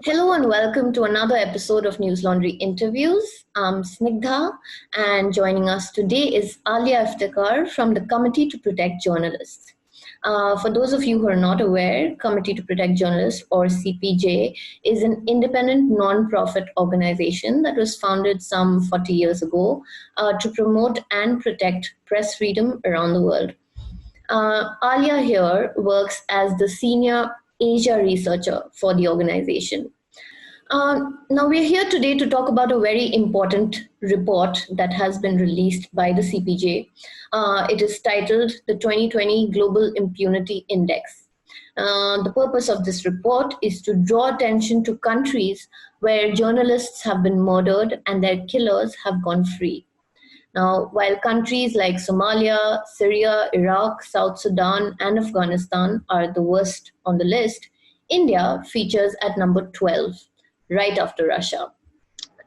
Hello and welcome to another episode of Newslaundry Interviews. I'm Snigdha, and joining us today is Aliya Iftikhar from the Committee to Protect Journalists. For those of you who are not aware, Committee to Protect Journalists, or CPJ, is an independent non-profit organization that was founded some 40 years ago to promote and protect press freedom around the world. Aliya here works as the senior Asia researcher for the organization. Now we're here today to talk about a very important report that has been released by the CPJ. It is titled the 2020 Global Impunity Index. The purpose of this report is to draw attention to countries where journalists have been murdered and their killers have gone free. Now, while countries like Somalia, Syria, Iraq, South Sudan, and Afghanistan are the worst on the list, India features at number 12, right after Russia.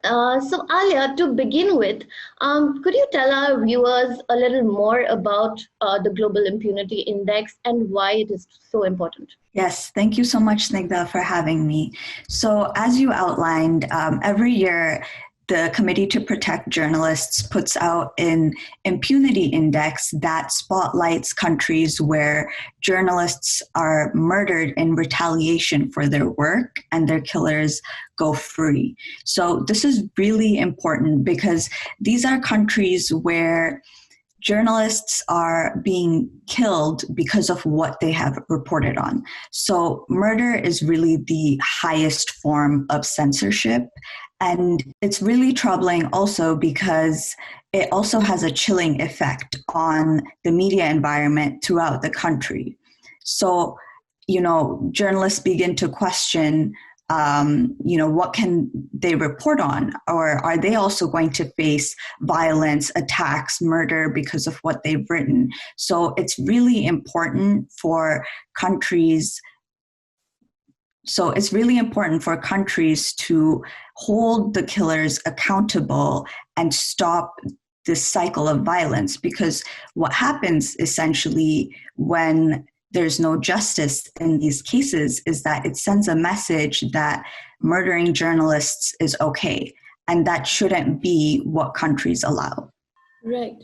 So, Aliya, to begin with, could you tell our viewers a little more about the Global Impunity Index and why it is so important? Yes, thank you so much, Snigdha, for having me. So, as you outlined, every year, the Committee to Protect Journalists puts out an impunity index that spotlights countries where journalists are murdered in retaliation for their work and their killers go free. So this is really important because these are countries where journalists are being killed because of what they have reported on. So murder is really the highest form of censorship. And it's really troubling also because it also has a chilling effect on the media environment throughout the country. So, journalists begin to question, what can they report on? Or are they also going to face violence, attacks, murder because of what they've written? So it's really important for countries to hold the killers accountable and stop this cycle of violence, because what happens essentially when there's no justice in these cases is that it sends a message that murdering journalists is okay, and that shouldn't be what countries allow. Right.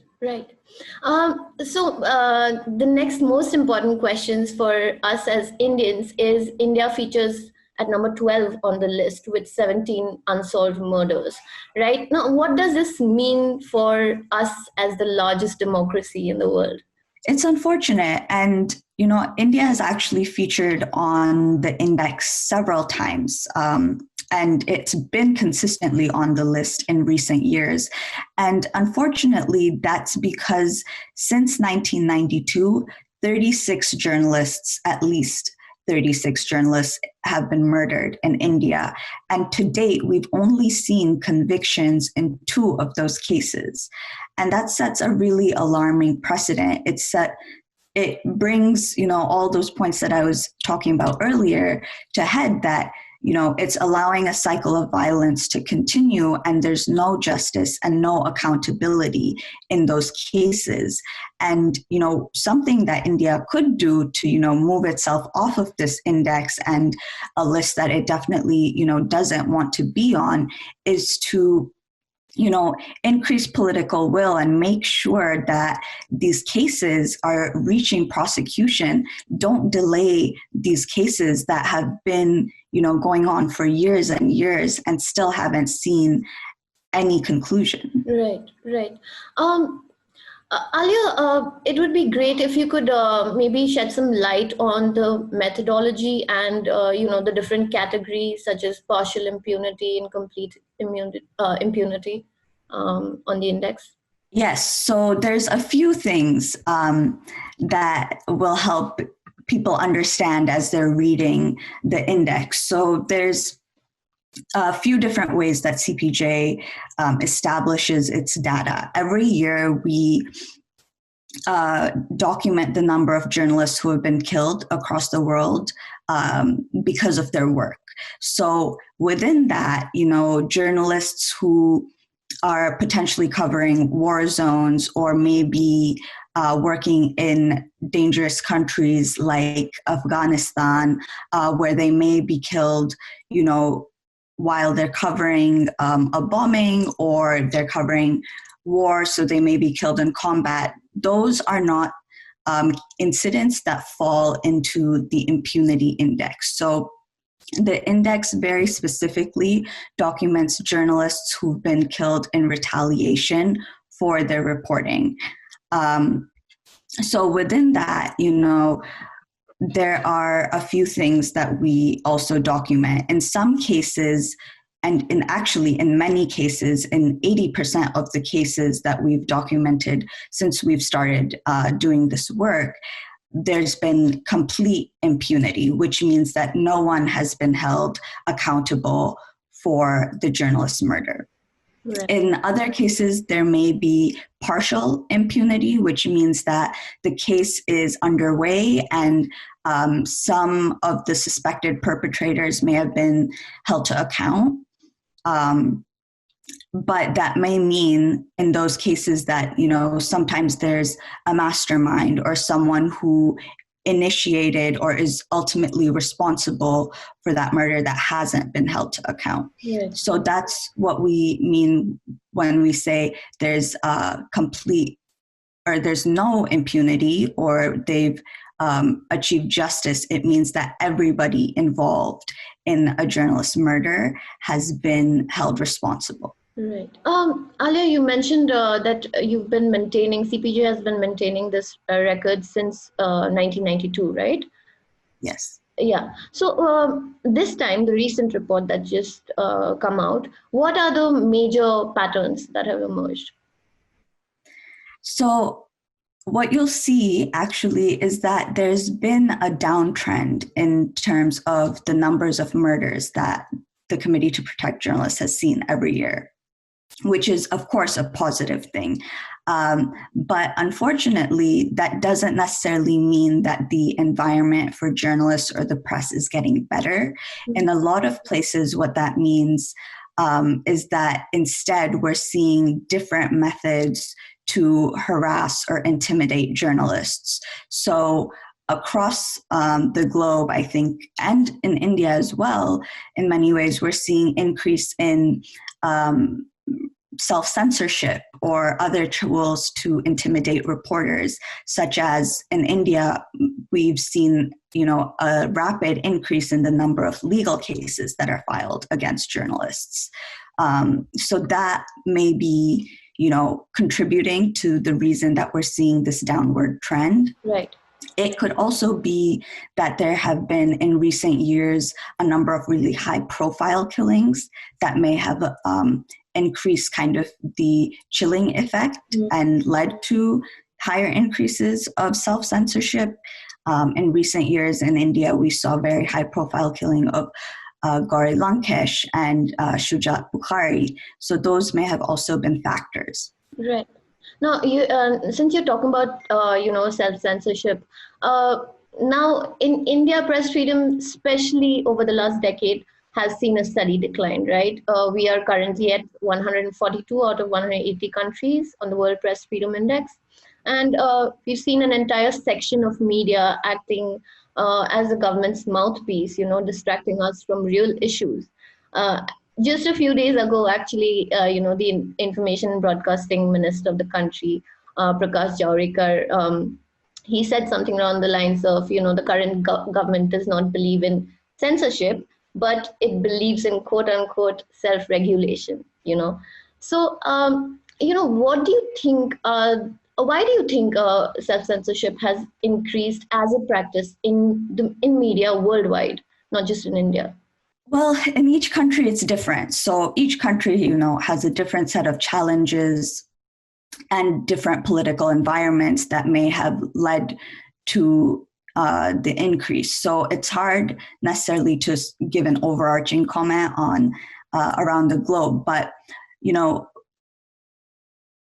So the next most important questions for us as Indians is India features at number 12 on the list with 17 unsolved murders, right? Now, what does this mean for us as the largest democracy in the world? It's unfortunate. And, India has actually featured on the index several times. And it's been consistently on the list in recent years. And unfortunately, that's because since 1992, 36 journalists, at least 36 journalists, have been murdered in India. And to date, we've only seen convictions in 2 of those cases. And that sets a really alarming precedent. It brings, all those points that I was talking about earlier to head, that it's allowing a cycle of violence to continue, and there's no justice and no accountability in those cases. And, something that India could do to, move itself off of this index and a list that it definitely, doesn't want to be on, is to increase political will and make sure that these cases are reaching prosecution. Don't delay these cases that have been, going on for years and years and still haven't seen any conclusion. Right. Aliya, it would be great if you could maybe shed some light on the methodology and, the different categories such as partial impunity and complete impunity on the index. Yes, so there's a few things that will help people understand as they're reading the index. So there's a few different ways that CPJ establishes its data. Every year we document the number of journalists who have been killed across the world because of their work. So within that, journalists who are potentially covering war zones or maybe working in dangerous countries like Afghanistan, where they may be killed, while they're covering a bombing, or they're covering war, so they may be killed in combat. Those are not incidents that fall into the Impunity Index. So the index very specifically documents journalists who've been killed in retaliation for their reporting. So within that, there are a few things that we also document. In some cases, and in many cases, in 80% of the cases that we've documented since we've started doing this work, there's been complete impunity, which means that no one has been held accountable for the journalist's murder. Right. In other cases, there may be partial impunity, which means that the case is underway and some of the suspected perpetrators may have been held to account. But that may mean in those cases that, sometimes there's a mastermind or someone who initiated or is ultimately responsible for that murder that hasn't been held to account. Yes. So that's what we mean when we say there's there's no impunity, or they've achieved justice. It means that everybody involved in a journalist's murder has been held responsible. Right. Aliya, you mentioned that CPJ has been maintaining this record since 1992, right? Yes. Yeah. So this time, the recent report that just come out, what are the major patterns that have emerged? So what you'll see actually is that there's been a downtrend in terms of the numbers of murders that the Committee to Protect Journalists has seen every year, which is, of course, a positive thing. But unfortunately, that doesn't necessarily mean that the environment for journalists or the press is getting better. In a lot of places, what that means is that instead we're seeing different methods to harass or intimidate journalists. So across the globe, I think, and in India as well, in many ways, we're seeing increase in self-censorship or other tools to intimidate reporters, such as in India, we've seen, a rapid increase in the number of legal cases that are filed against journalists. So that may be, contributing to the reason that we're seeing this downward trend. Right. It could also be that there have been in recent years a number of really high profile killings that may have increased kind of the chilling effect and led to higher increases of self-censorship. In recent years in India, we saw very high profile killing of Gauri Lankesh and Shujat Bukhari. So those may have also been factors. Right. Now, since you're talking about, self-censorship, now in India, press freedom, especially over the last decade, has seen a steady decline, right? We are currently at 142 out of 180 countries on the World Press Freedom Index. And we've seen an entire section of media acting as the government's mouthpiece, distracting us from real issues. Just a few days ago, actually, the Information and Broadcasting Minister of the country, Prakash Jawarekar, he said something along the lines of, the current government does not believe in censorship, but it believes in quote unquote self-regulation, So, what do you think, why do you think self-censorship has increased as a practice in media worldwide, not just in India? Well, in each country, it's different. So each country, has a different set of challenges and different political environments that may have led to the increase. So it's hard necessarily to give an overarching comment on around the globe. But,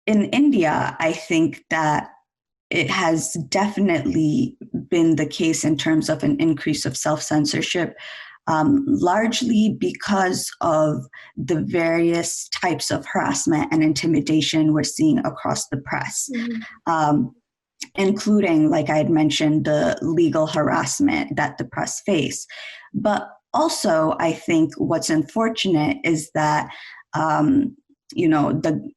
in India, I think that it has definitely been the case in terms of an increase of self-censorship, largely because of the various types of harassment and intimidation we're seeing across the press. including, like I had mentioned, the legal harassment that the press face. But also, I think what's unfortunate is that, the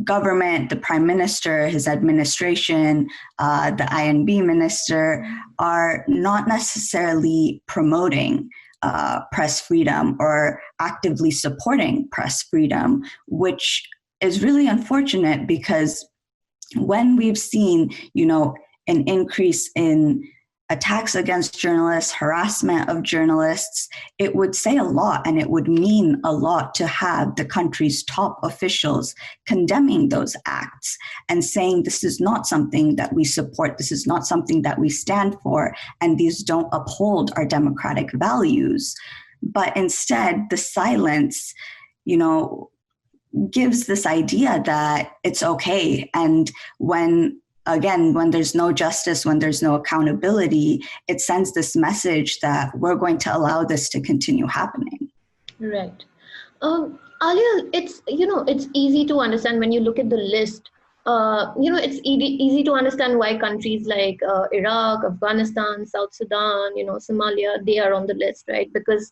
government, the prime minister, his administration, the INB minister are not necessarily promoting press freedom or actively supporting press freedom, which is really unfortunate because when we've seen, an increase in attacks against journalists, harassment of journalists, it would say a lot and it would mean a lot to have the country's top officials condemning those acts and saying this is not something that we support, this is not something that we stand for, and these don't uphold our democratic values. But instead, the silence, gives this idea that it's okay. And when there's no justice, when there's no accountability, it sends this message that we're going to allow this to continue happening. Right. Aliya, it's easy to understand when you look at the list. It's easy to understand why countries like Iraq, Afghanistan, South Sudan, Somalia, they are on the list, right? Because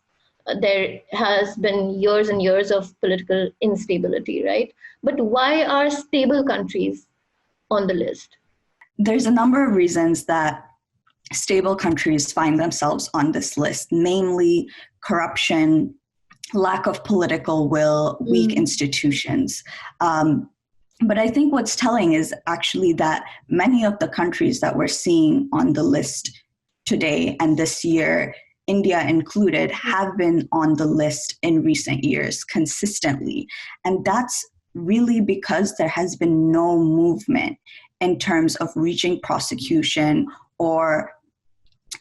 there has been years and years of political instability, right? But why are stable countries on the list? There's a number of reasons that stable countries find themselves on this list, namely corruption, lack of political will, weak institutions. But I think what's telling is actually that many of the countries that we're seeing on the list today and this year, India included, have been on the list in recent years consistently. And that's really because there has been no movement in terms of reaching prosecution or,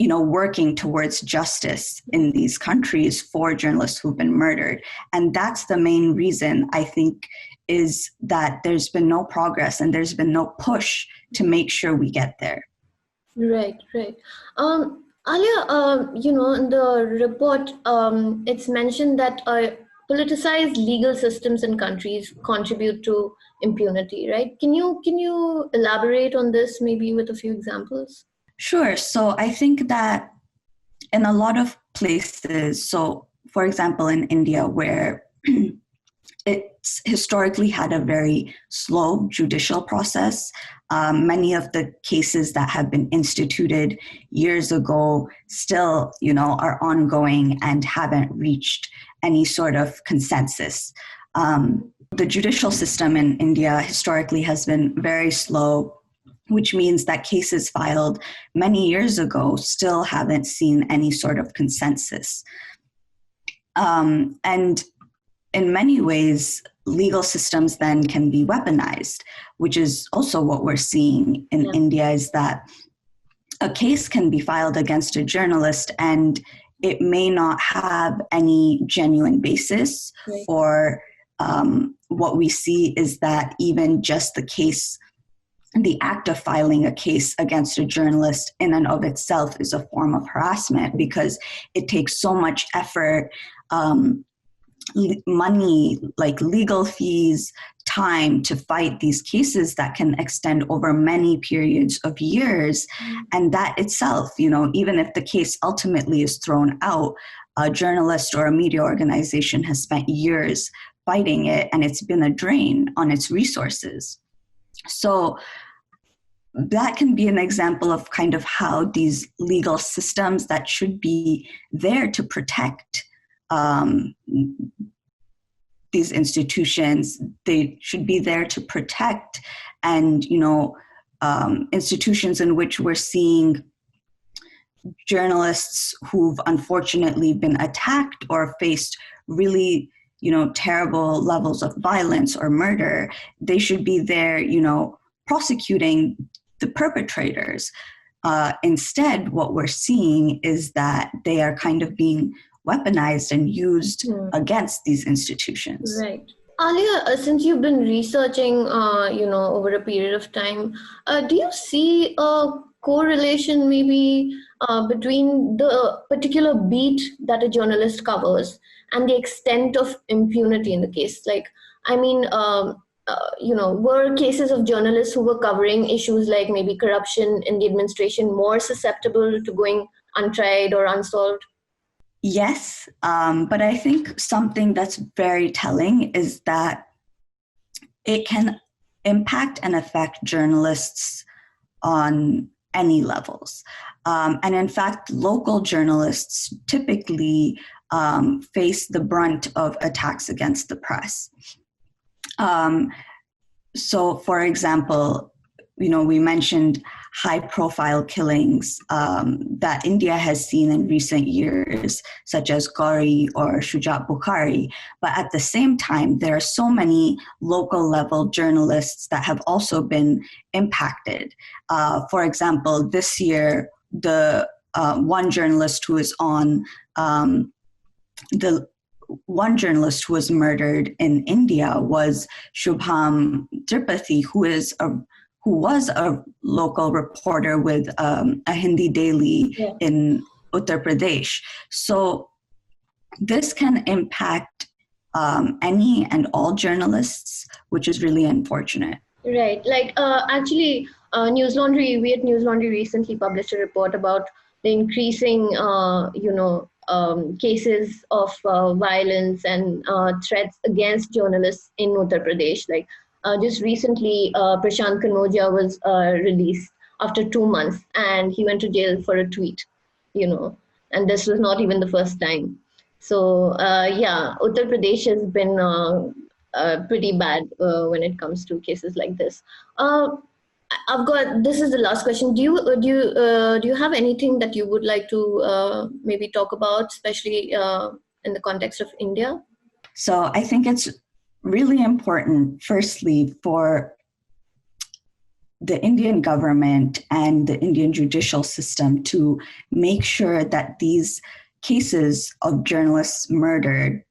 working towards justice in these countries for journalists who've been murdered. And that's the main reason, I think, is that there's been no progress and there's been no push to make sure we get there. Right. Aliya, in the report, it's mentioned that politicized legal systems in countries contribute to impunity, right? Can you elaborate on this maybe with a few examples? Sure. So I think that in a lot of places, so for example, in India, where it's historically had a very slow judicial process, many of the cases that have been instituted years ago still, are ongoing and haven't reached any sort of consensus. The judicial system in India historically has been very slow, which means that cases filed many years ago still haven't seen any sort of consensus. And in many ways, legal systems then can be weaponized, which is also what we're seeing in India, is that a case can be filed against a journalist and it may not have any genuine basis, right. Or what we see is that even just the act of filing a case against a journalist in and of itself is a form of harassment because it takes so much effort, money, like legal fees, time to fight these cases that can extend over many periods of years. And that itself, even if the case ultimately is thrown out, a journalist or a media organization has spent years fighting it and it's been a drain on its resources. So that can be an example of kind of how these legal systems that should be there to protect these institutions, they should be there to protect, and institutions in which we're seeing journalists who've unfortunately been attacked or faced really terrible levels of violence or murder, they should be there prosecuting the perpetrators. Instead, what we're seeing is that they are kind of being weaponized and used against these institutions. Right. Aliya, since you've been researching, over a period of time, do you see a correlation maybe between the particular beat that a journalist covers and the extent of impunity in the case? Like, I mean, were cases of journalists who were covering issues like maybe corruption in the administration more susceptible to going untried or unsolved? Yes, but I think something that's very telling is that it can impact and affect journalists on any levels. And in fact, local journalists typically face the brunt of attacks against the press. So, for example, we mentioned high-profile killings that India has seen in recent years, such as Gauri or Shujat Bukhari. But at the same time, there are so many local-level journalists that have also been impacted. For example, this year, the one journalist who was murdered in India was Shubham Tripathi, who was a local reporter with a Hindi daily in Uttar Pradesh. So this can impact any and all journalists, which is really unfortunate. Right. Actually, News Laundry, we at News Laundry recently published a report about the increasing, cases of violence and threats against journalists in Uttar Pradesh. Just recently, Prashant Kanodia was released after 2 months, and he went to jail for a tweet, and this was not even the first time. So, Uttar Pradesh has been pretty bad when it comes to cases like this. This is the last question. Do you have anything that you would like to maybe talk about, especially in the context of India? So I think it's really important, firstly, for the Indian government and the Indian judicial system to make sure that these cases of journalists murdered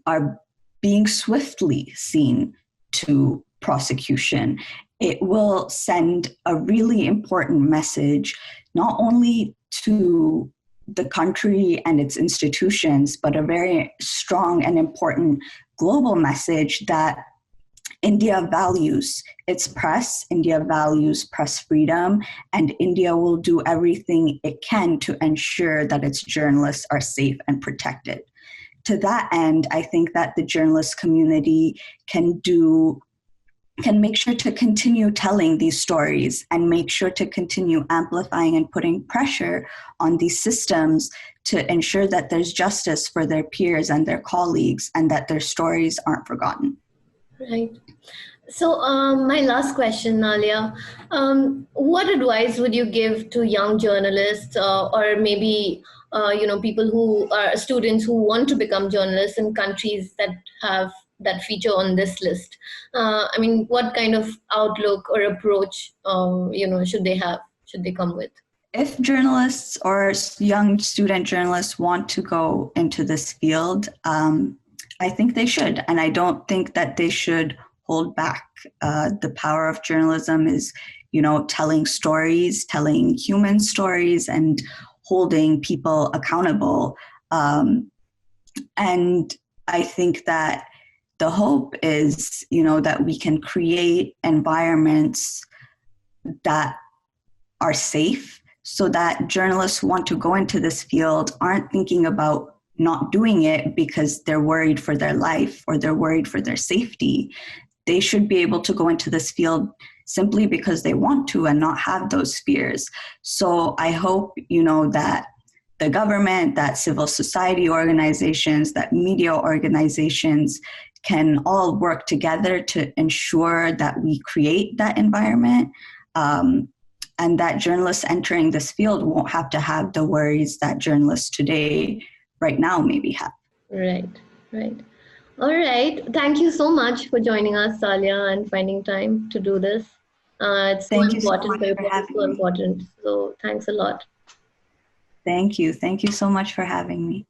are being swiftly seen to prosecution. It will send a really important message, not only to the country and its institutions, but a very strong and important global message that India values its press, India values press freedom, and India will do everything it can to ensure that its journalists are safe and protected. To that end, I think that the journalist community can make sure to continue telling these stories and make sure to continue amplifying and putting pressure on these systems to ensure that there's justice for their peers and their colleagues and that their stories aren't forgotten. Right. So my last question, Aliya, what advice would you give to young journalists or maybe people who are students who want to become journalists in countries that have that feature on this list? What kind of outlook or approach should they have? Should they come with? If journalists or young student journalists want to go into this field, I think they should, and I don't think that they should hold back. The power of journalism is, telling stories, telling human stories, and holding people accountable. And I think that the hope is, that we can create environments that are safe so that journalists who want to go into this field aren't thinking about not doing it because they're worried for their life or they're worried for their safety. They should be able to go into this field simply because they want to and not have those fears. So I hope, that the government, that civil society organizations, that media organizations can all work together to ensure that we create that environment, and that journalists entering this field won't have to have the worries that journalists today, right now, maybe have. Right. All right. Thank you so much for joining us, Aliya, and finding time to do this. It's so important. It's so important. So thanks a lot. Thank you. Thank you so much for having me.